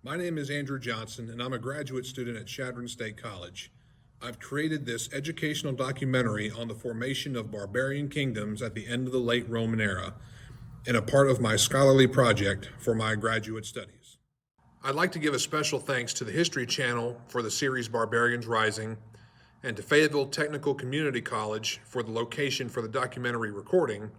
My name is Andrew Johnson, and I'm a graduate student at Chadron State College. I've created this educational documentary on the formation of barbarian kingdoms at the end of the late Roman era, and a part of my scholarly project for my graduate studies. I'd like to give a special thanks to the History Channel for the series Barbarians Rising, and to Fayetteville Technical Community College for the location for the documentary recording,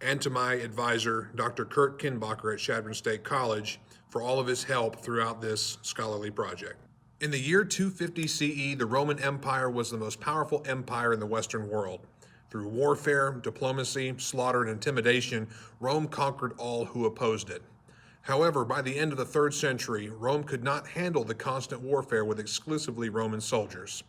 and to my advisor, Dr. Kurt Kinbacher at Chadron State College, for all of his help throughout this scholarly project. In the year 250 CE, the Roman Empire was the most powerful empire in the Western world. Through warfare, diplomacy, slaughter, and intimidation, Rome conquered all who opposed it. However, by the end of the 3rd century, Rome could not handle the constant warfare with exclusively Roman soldiers.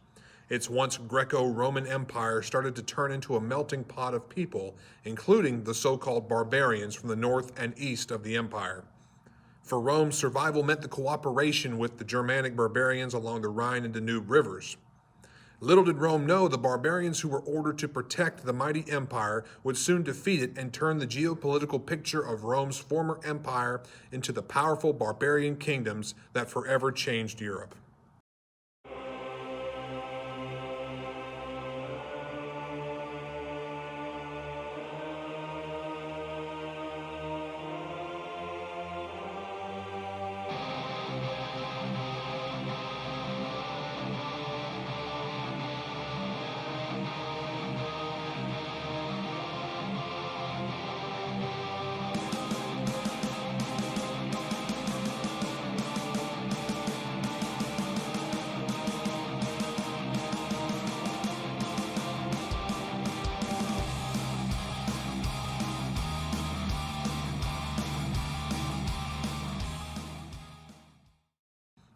Its once Greco-Roman Empire started to turn into a melting pot of people, including the so-called barbarians from the north and east of the empire. For Rome, survival meant the cooperation with the Germanic barbarians along the Rhine and Danube rivers. Little did Rome know the barbarians who were ordered to protect the mighty empire would soon defeat it and turn the geopolitical picture of Rome's former empire into the powerful barbarian kingdoms that forever changed Europe.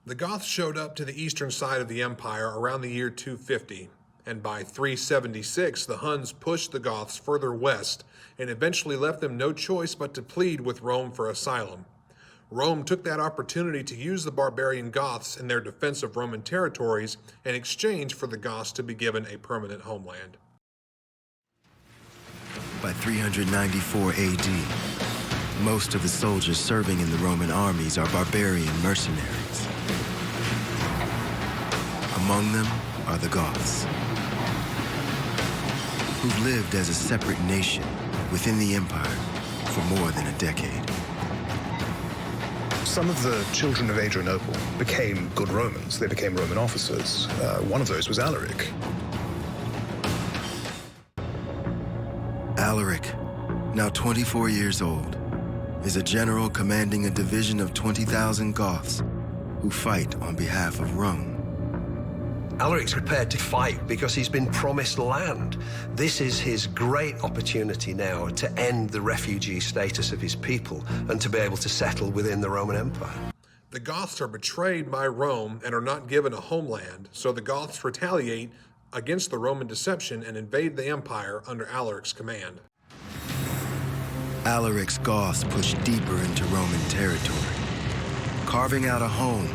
The Goths showed up to the eastern side of the empire around the year 250, and by 376 the Huns pushed the Goths further west and eventually left them no choice but to plead with Rome for asylum. Rome took that opportunity to use the barbarian Goths in their defense of Roman territories in exchange for the Goths to be given a permanent homeland. By 394 AD, most of the soldiers serving in the Roman armies are barbarian mercenaries. Among them are the Goths, who've lived as a separate nation within the empire for more than a decade. Some of the children of Adrianople became good Romans. They became Roman officers. One of those was Alaric. Alaric, now 24 years old, is a general commanding a division of 20,000 Goths who fight on behalf of Rome. Alaric's prepared to fight because he's been promised land. This is his great opportunity now to end the refugee status of his people and to be able to settle within the Roman Empire. The Goths are betrayed by Rome and are not given a homeland, so the Goths retaliate against the Roman deception and invade the empire under Alaric's command. Alaric's Goths push deeper into Roman territory, carving out a home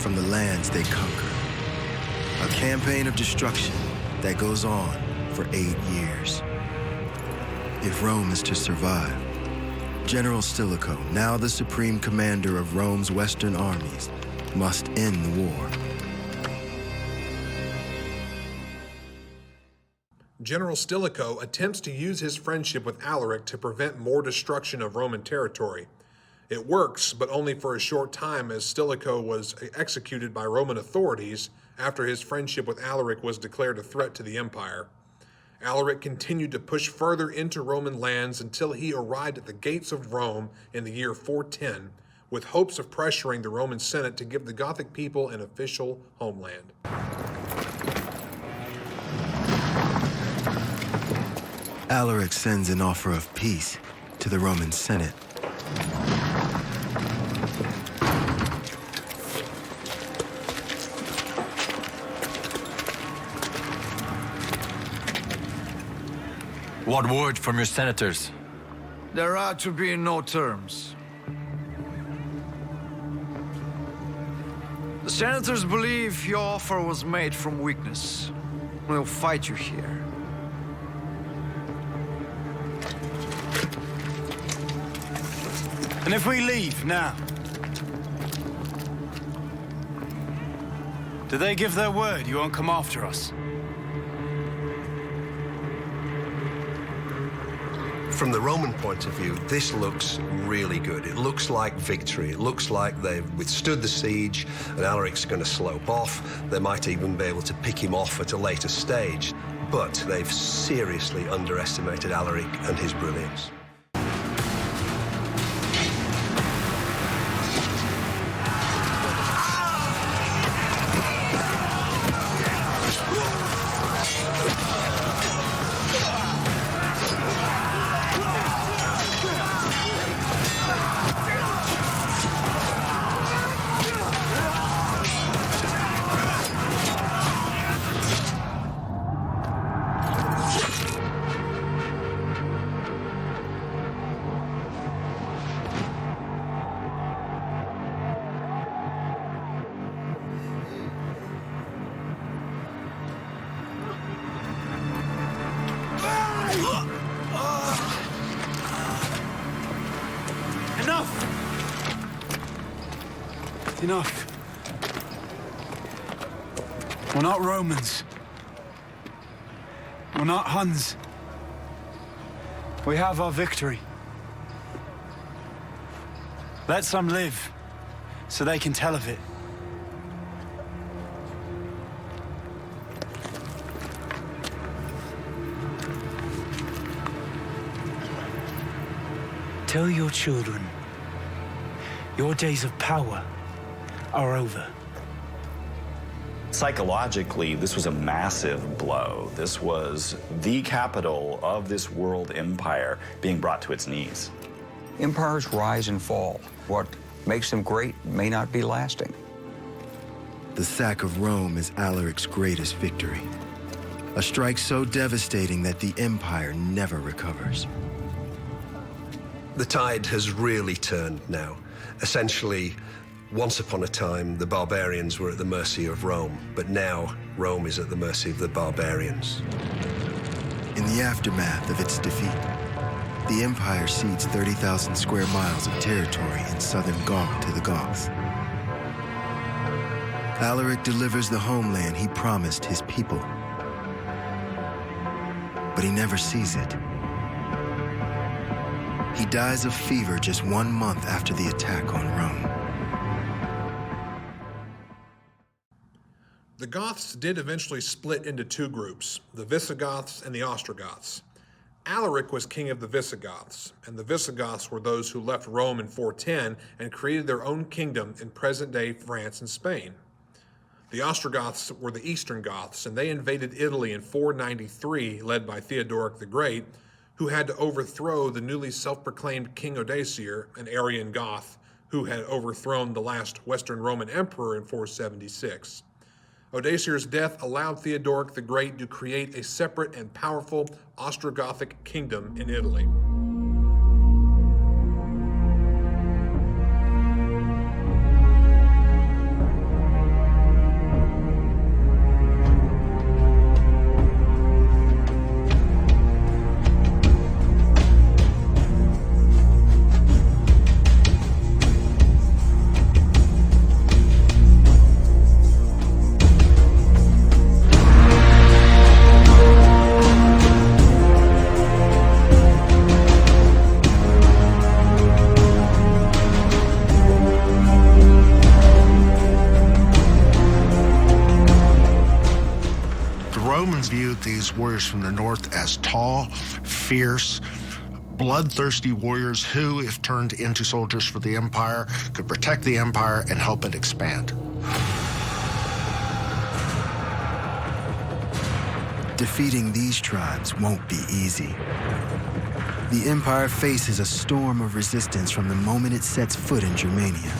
from the lands they conquer. A campaign of destruction that goes on for 8 years. If Rome is to survive, General Stilicho, now the supreme commander of Rome's western armies, must end the war. General Stilicho attempts to use his friendship with Alaric to prevent more destruction of Roman territory. It works, but only for a short time, as Stilicho was executed by Roman authorities after his friendship with Alaric was declared a threat to the empire. Alaric continued to push further into Roman lands until he arrived at the gates of Rome in the year 410, with hopes of pressuring the Roman Senate to give the Gothic people an official homeland. Alaric sends an offer of peace to the Roman Senate. What word from your senators? There are to be no terms. The senators believe your offer was made from weakness. We'll fight you here. And if we leave now? Did they give their word you won't come after us? From the Roman point of view, this looks really good. It looks like victory. It looks like they've withstood the siege, and Alaric's going to slope off. They might even be able to pick him off at a later stage. But they've seriously underestimated Alaric and his brilliance. Enough. We're not Romans. We're not Huns. We have our victory. Let some live, so they can tell of it. Tell your children, your days of power are over. Psychologically, this was a massive blow. This was the capital of this world empire being brought to its knees. Empires rise and fall. What makes them great may not be lasting. The sack of Rome is Alaric's greatest victory. A strike so devastating that the empire never recovers. The tide has really turned now. Essentially, once upon a time, the barbarians were at the mercy of Rome, but now Rome is at the mercy of the barbarians. In the aftermath of its defeat, the empire cedes 30,000 square miles of territory in southern Gaul to the Goths. Alaric delivers the homeland he promised his people, but he never sees it. He dies of fever just 1 month after the attack on Rome. The Goths did eventually split into two groups, the Visigoths and the Ostrogoths. Alaric was king of the Visigoths, and the Visigoths were those who left Rome in 410 and created their own kingdom in present-day France and Spain. The Ostrogoths were the Eastern Goths, and they invaded Italy in 493, led by Theodoric the Great, who had to overthrow the newly self-proclaimed King Odoacer, an Arian Goth, who had overthrown the last Western Roman emperor in 476. Odoacer's death allowed Theodoric the Great to create a separate and powerful Ostrogothic kingdom in Italy. Viewed these warriors from the north as tall, fierce, bloodthirsty warriors who, if turned into soldiers for the empire, could protect the empire and help it expand. Defeating these tribes won't be easy. The empire faces a storm of resistance from the moment it sets foot in Germania.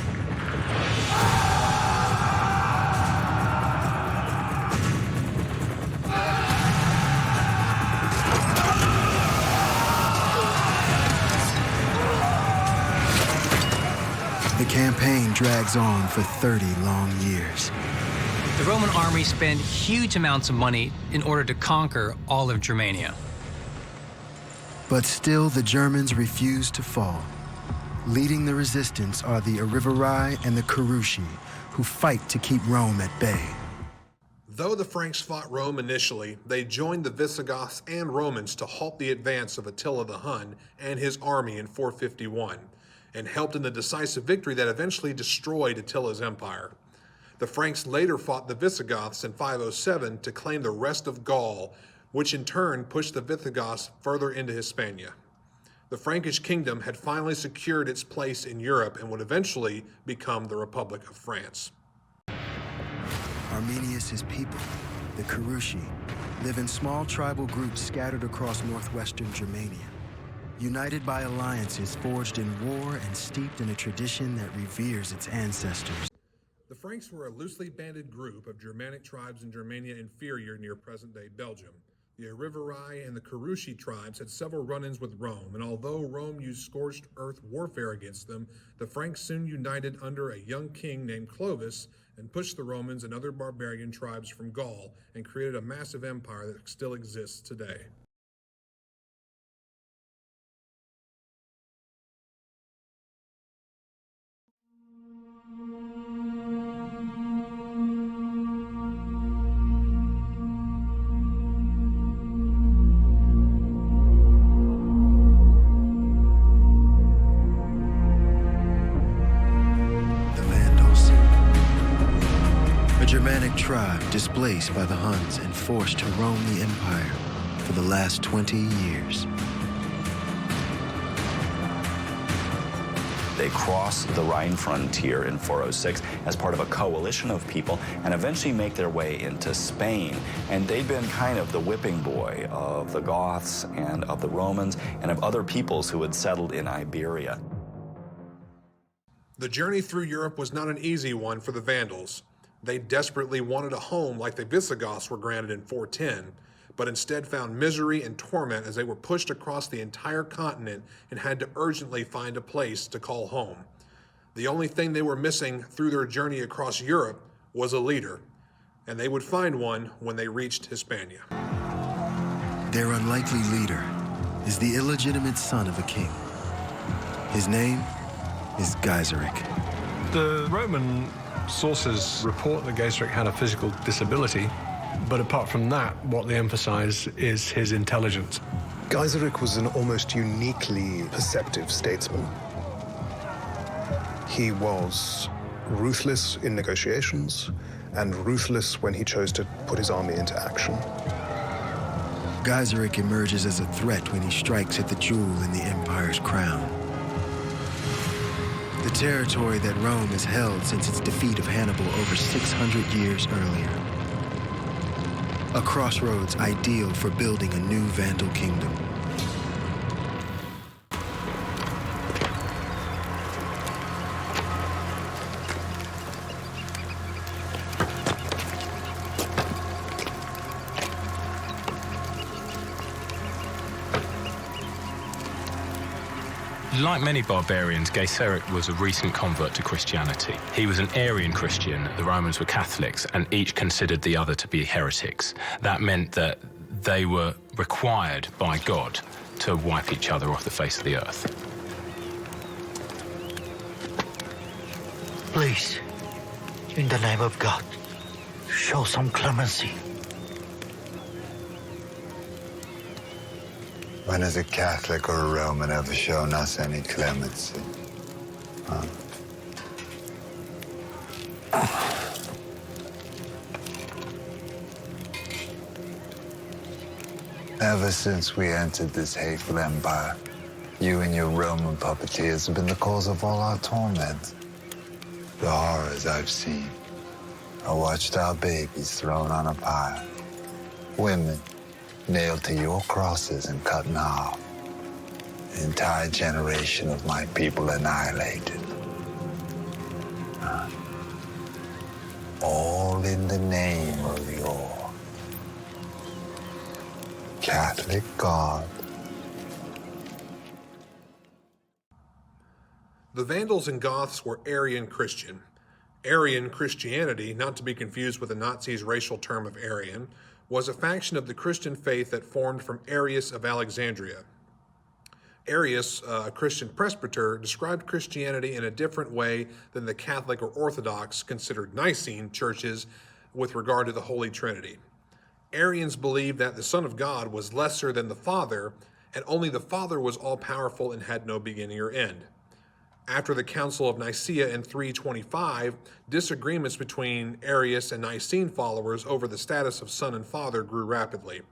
The campaign drags on for 30 long years. The Roman army spent huge amounts of money in order to conquer all of Germania. But still, the Germans refuse to fall. Leading the resistance are the Arivarii and the Carusi, who fight to keep Rome at bay. Though the Franks fought Rome initially, they joined the Visigoths and Romans to halt the advance of Attila the Hun and his army in 451, and helped in the decisive victory that eventually destroyed Attila's empire. The Franks later fought the Visigoths in 507 to claim the rest of Gaul, which in turn pushed the Visigoths further into Hispania. The Frankish kingdom had finally secured its place in Europe and would eventually become the Republic of France. Arminius' people, the Kurushi, live in small tribal groups scattered across northwestern Germania, united by alliances forged in war and steeped in a tradition that reveres its ancestors. The Franks were a loosely banded group of Germanic tribes in Germania Inferior near present-day Belgium. The Arivarii and the Kurushi tribes had several run-ins with Rome, and although Rome used scorched earth warfare against them, the Franks soon united under a young king named Clovis and pushed the Romans and other barbarian tribes from Gaul and created a massive empire that still exists today. Germanic tribe displaced by the Huns and forced to roam the empire for the last 20 years. They crossed the Rhine frontier in 406 as part of a coalition of people and eventually make their way into Spain. And they'd been kind of the whipping boy of the Goths and of the Romans and of other peoples who had settled in Iberia. The journey through Europe was not an easy one for the Vandals. They desperately wanted a home like the Visigoths were granted in 410, but instead found misery and torment as they were pushed across the entire continent and had to urgently find a place to call home. The only thing they were missing through their journey across Europe was a leader, and they would find one when they reached Hispania. Their unlikely leader is the illegitimate son of a king. His name is Gaiseric. The Roman sources report that Gaiseric had a physical disability, but apart from that, what they emphasize is his intelligence. Gaiseric was an almost uniquely perceptive statesman. He was ruthless in negotiations and ruthless when he chose to put his army into action. Gaiseric emerges as a threat when he strikes at the jewel in the empire's crown. The territory that Rome has held since its defeat of Hannibal over 600 years earlier. A crossroads ideal for building a new Vandal kingdom. Like many barbarians, Gaiseric was a recent convert to Christianity. He was an Arian Christian, the Romans were Catholics, and each considered the other to be heretics. That meant that they were required by God to wipe each other off the face of the earth. Please, in the name of God, show some clemency. When has a Catholic or a Roman ever shown us any clemency? Huh? Ever since we entered this hateful empire, you and your Roman puppeteers have been the cause of all our torment. The horrors I've seen. I watched our babies thrown on a pyre. Women nailed to your crosses and cut in half. An entire generation of my people annihilated. All in the name of your Catholic God. The Vandals and Goths were Arian Christian. Arian Christianity, not to be confused with the Nazis' racial term of Aryan, was a faction of the Christian faith that formed from Arius of Alexandria. Arius, a Christian presbyter, described Christianity in a different way than the Catholic or Orthodox, considered Nicene churches, with regard to the Holy Trinity. Arians believed that the Son of God was lesser than the Father, and only the Father was all-powerful and had no beginning or end. After the Council of Nicaea in 325, disagreements between Arius and Nicene followers over the status of Son and Father grew rapidly.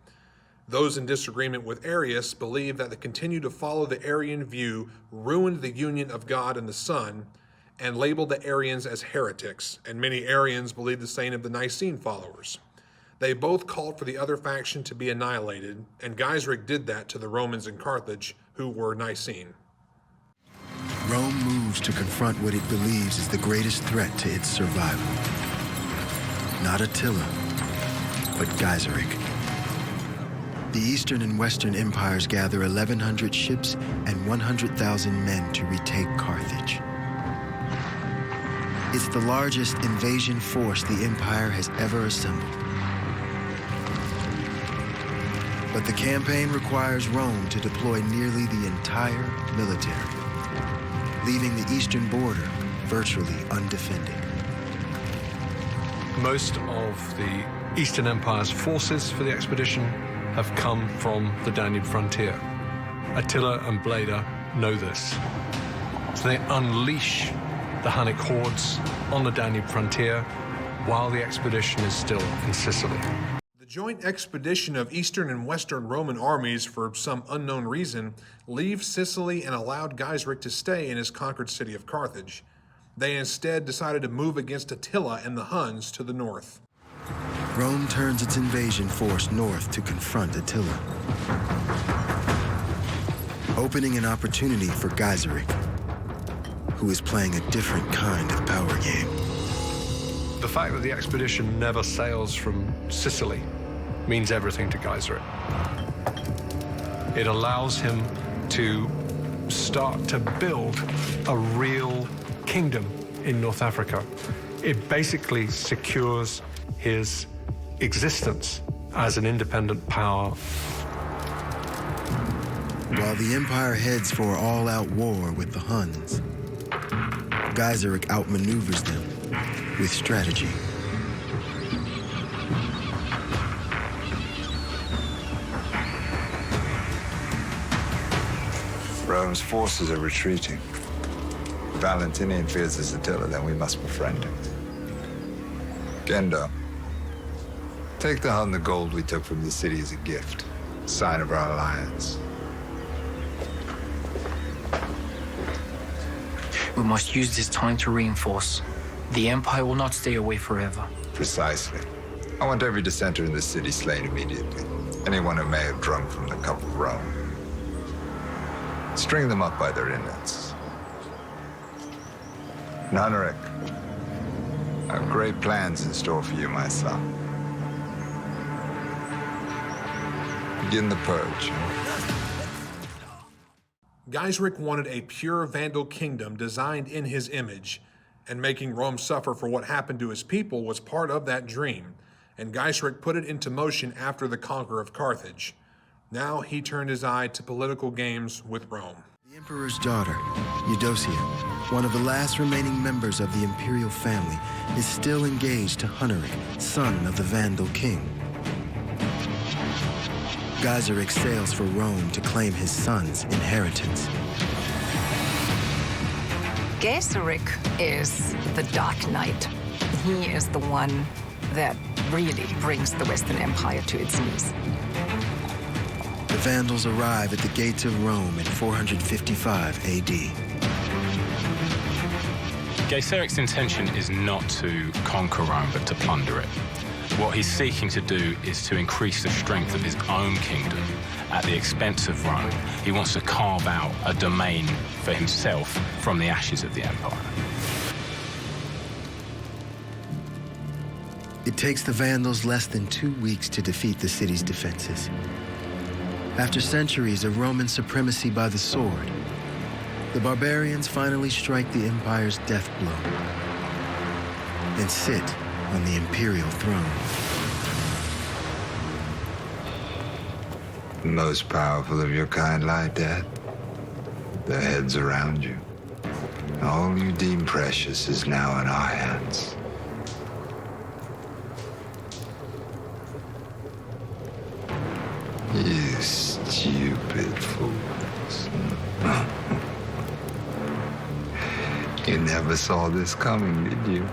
Those in disagreement with Arius believed that the continue to follow the Arian view ruined the union of God and the Son, and labeled the Arians as heretics, and many Arians believed the same of the Nicene followers. They both called for the other faction to be annihilated, and Gaiseric did that to the Romans in Carthage, who were Nicene. Rome moves to confront what it believes is the greatest threat to its survival. Not Attila, but Gaiseric. The Eastern and Western empires gather 1,100 ships and 100,000 men to retake Carthage. It's the largest invasion force the empire has ever assembled. But the campaign requires Rome to deploy nearly the entire military, leaving the eastern border virtually undefended. Most of the Eastern Empire's forces for the expedition have come from the Danube frontier. Attila and Bleda know this. So they unleash the Hunnic hordes on the Danube frontier while the expedition is still in Sicily. The joint expedition of Eastern and Western Roman armies, for some unknown reason, leave Sicily and allowed Gaiseric to stay in his conquered city of Carthage. They instead decided to move against Attila and the Huns to the north. Rome turns its invasion force north to confront Attila, opening an opportunity for Gaiseric, who is playing a different kind of power game. The fact that the expedition never sails from Sicily means everything to Gaiseric. It allows him to start to build a real kingdom in North Africa. It basically secures his existence as an independent power. While the empire heads for all-out war with the Huns, Gaiseric outmaneuvers them with strategy. Rome's forces are retreating. If Valentinian fears his Attila, then we must befriend him. Gendo, take the Hun the gold we took from the city as a gift, sign of our alliance. We must use this time to reinforce. The Empire will not stay away forever. Precisely. I want every dissenter in the city slain immediately. Anyone who may have drunk from the cup of Rome. String them up by their inlets. Nuneric, I have great plans in store for you, my son. Begin the purge. Gaiseric wanted a pure Vandal kingdom designed in his image, and making Rome suffer for what happened to his people was part of that dream, and Gaiseric put it into motion after the conquer of Carthage. Now he turned his eye to political games with Rome. The emperor's daughter, Eudocia, one of the last remaining members of the imperial family, is still engaged to Huneric, son of the Vandal king. Gaiseric sails for Rome to claim his son's inheritance. Gaiseric is the Dark Knight. He is the one that really brings the Western Empire to its knees. The Vandals arrive at the gates of Rome in 455 AD. Gaiseric's intention is not to conquer Rome, but to plunder it. What he's seeking to do is to increase the strength of his own kingdom at the expense of Rome. He wants to carve out a domain for himself from the ashes of the empire. It takes the Vandals less than 2 weeks to defeat the city's defenses. After centuries of Roman supremacy by the sword, the barbarians finally strike the empire's death blow and sit on the imperial throne. The most powerful of your kind lie dead. Their heads around you. All you deem precious is now in our hands. You stupid fools. You never saw this coming, did you?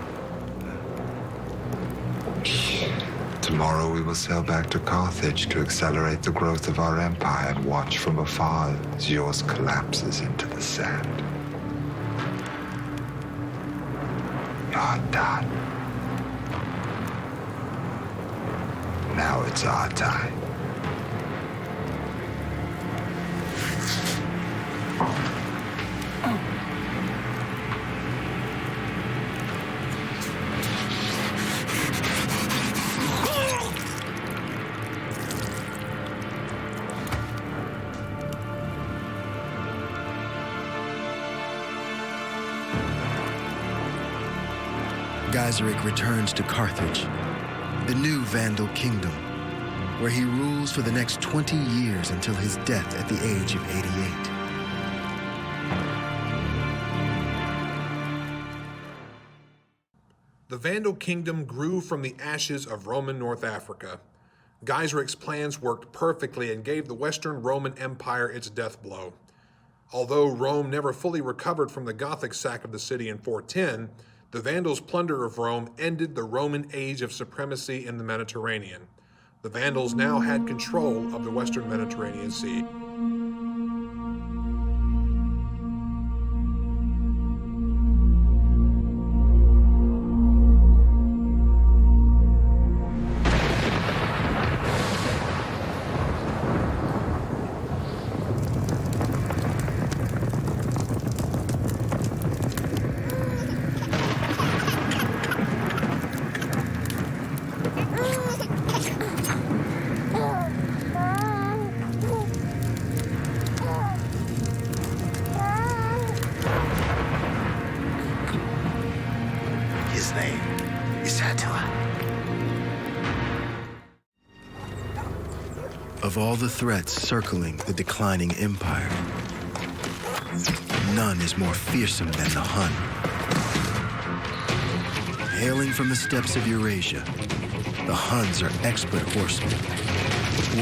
Tomorrow we will sail back to Carthage to accelerate the growth of our empire and watch from afar as yours collapses into the sand. You're done. Now it's our time. Gaiseric returns to Carthage, the new Vandal kingdom, where he rules for the next 20 years until his death at the age of 88. The Vandal kingdom grew from the ashes of Roman North Africa. Gaiseric's plans worked perfectly and gave the Western Roman Empire its death blow. Although Rome never fully recovered from the Gothic sack of the city in 410, the Vandals' plunder of Rome ended the Roman age of supremacy in the Mediterranean. The Vandals now had control of the Western Mediterranean Sea. His name is Attila. Of all the threats circling the declining empire, none is more fearsome than the Hun. Hailing from the steppes of Eurasia, the Huns are expert horsemen,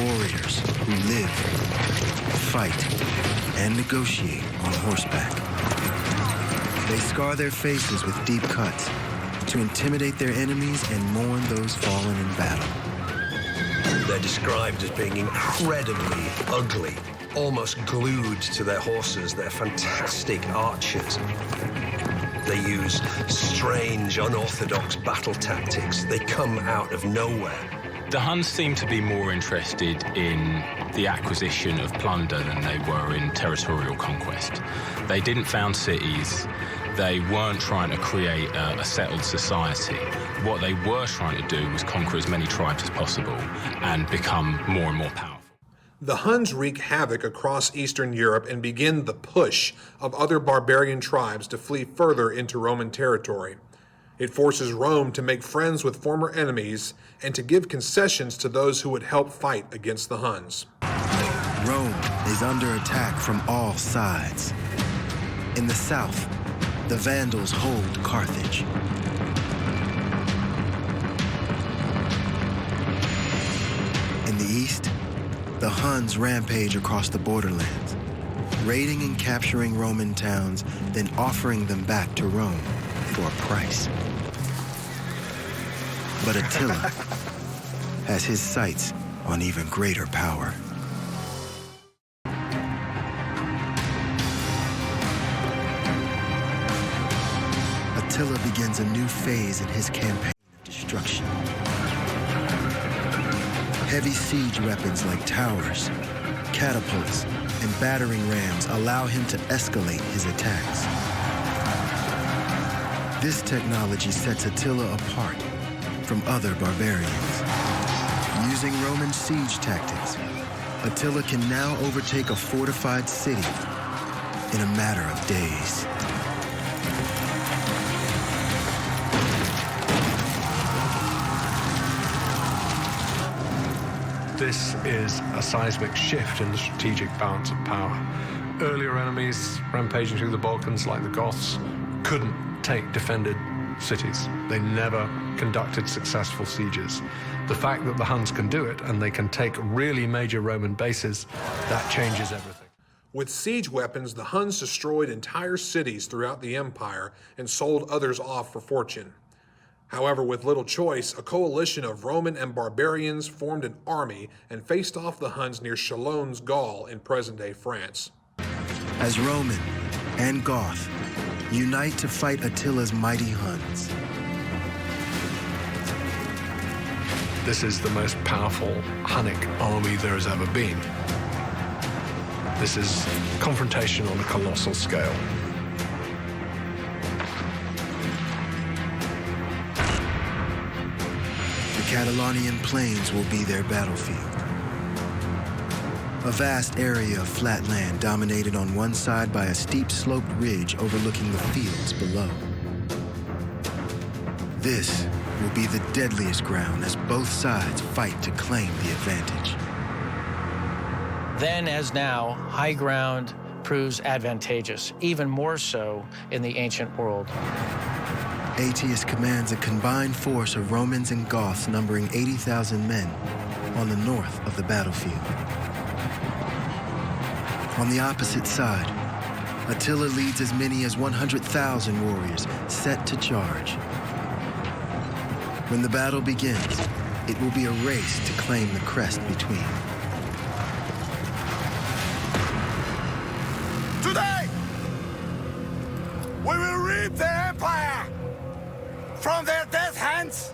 warriors who live, fight, and negotiate on horseback. They scar their faces with deep cuts to intimidate their enemies and mourn those fallen in battle. They're described as being incredibly ugly, almost glued to their horses. They're fantastic archers. They use strange, unorthodox battle tactics. They come out of nowhere. The Huns seem to be more interested in the acquisition of plunder than they were in territorial conquest. They didn't found cities. They weren't trying to create a settled society. What they were trying to do was conquer as many tribes as possible and become more and more powerful. The Huns wreak havoc across Eastern Europe and begin the push of other barbarian tribes to flee further into Roman territory. It forces Rome to make friends with former enemies and to give concessions to those who would help fight against the Huns. Rome is under attack from all sides. In the south, the Vandals hold Carthage. In the east, the Huns rampage across the borderlands, raiding and capturing Roman towns, then offering them back to Rome for a price. But Attila has his sights on even greater power. Attila begins a new phase in his campaign of destruction. Heavy siege weapons like towers, catapults, and battering rams allow him to escalate his attacks. This technology sets Attila apart from other barbarians. Using Roman siege tactics, Attila can now overtake a fortified city in a matter of days. This is a seismic shift in the strategic balance of power. Earlier enemies rampaging through the Balkans like the Goths couldn't take defended cities. They never conducted successful sieges. The fact that the Huns can do it and they can take really major Roman bases, that changes everything. With siege weapons, the Huns destroyed entire cities throughout the empire and sold others off for fortune. However, with little choice, a coalition of Roman and barbarians formed an army and faced off the Huns near Chalons, Gaul in present-day France. As Roman and Goth unite to fight Attila's mighty Huns. This is the most powerful Hunnic army there has ever been. This is confrontation on a colossal scale. The Catalonian plains will be their battlefield. A vast area of flat land dominated on one side by a steep-sloped ridge overlooking the fields below. This will be the deadliest ground as both sides fight to claim the advantage. Then, as now, high ground proves advantageous, even more so in the ancient world. Aetius commands a combined force of Romans and Goths numbering 80,000 men on the north of the battlefield. On the opposite side, Attila leads as many as 100,000 warriors set to charge. When the battle begins, it will be a race to claim the crest between. Today, we will reap their empire from their death hands.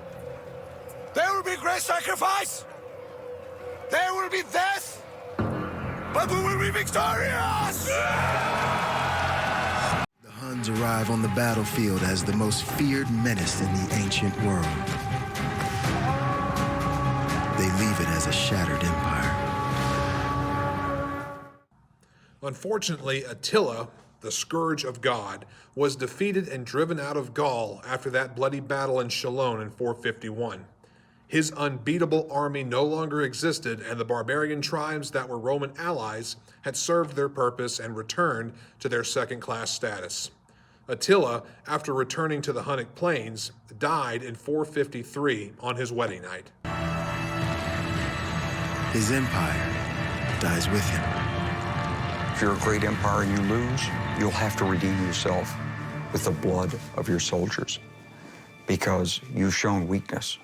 There will be great sacrifice. There will be death, but we will be victorious! The Huns arrive on the battlefield as the most feared menace in the ancient world. They leave it as a shattered empire. Unfortunately, Attila, the Scourge of God, was defeated and driven out of Gaul after that bloody battle in Chalons in 451. His unbeatable army no longer existed, and the barbarian tribes that were Roman allies had served their purpose and returned to their second-class status. Attila, after returning to the Hunnic plains, died in 453 on his wedding night. His empire dies with him. If you're a great empire and you lose, you'll have to redeem yourself with the blood of your soldiers because you've shown weakness.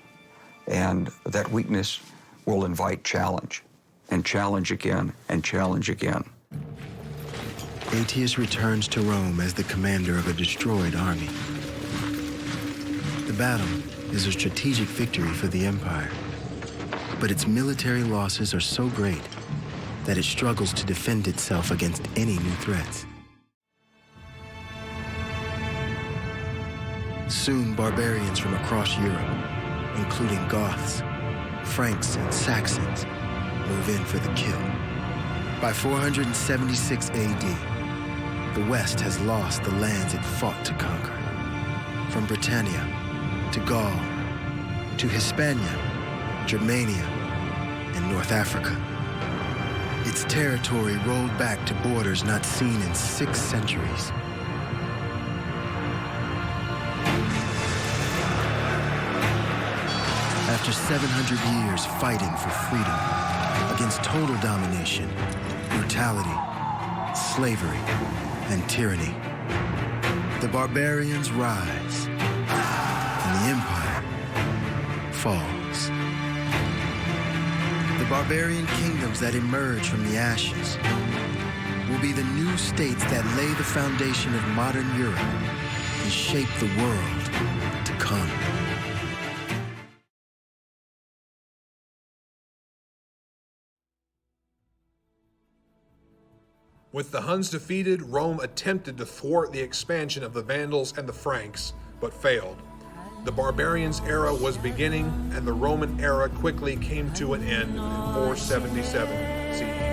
And that weakness will invite challenge, and challenge again, and challenge again. Aetius returns to Rome as the commander of a destroyed army. The battle is a strategic victory for the empire, but its military losses are so great that it struggles to defend itself against any new threats. Soon, barbarians from across Europe, including Goths, Franks, and Saxons, move in for the kill. By 476 AD, the West has lost the lands it fought to conquer. From Britannia to Gaul to Hispania, Germania, and North Africa. Its territory rolled back to borders not seen in 6 centuries. After 700 years fighting for freedom against total domination, brutality, slavery, and tyranny, the barbarians rise, and the empire falls. The barbarian kingdoms that emerge from the ashes will be the new states that lay the foundation of modern Europe and shape the world to come. With the Huns defeated, Rome attempted to thwart the expansion of the Vandals and the Franks, but failed. The barbarians' era was beginning, and the Roman era quickly came to an end in 477 CE.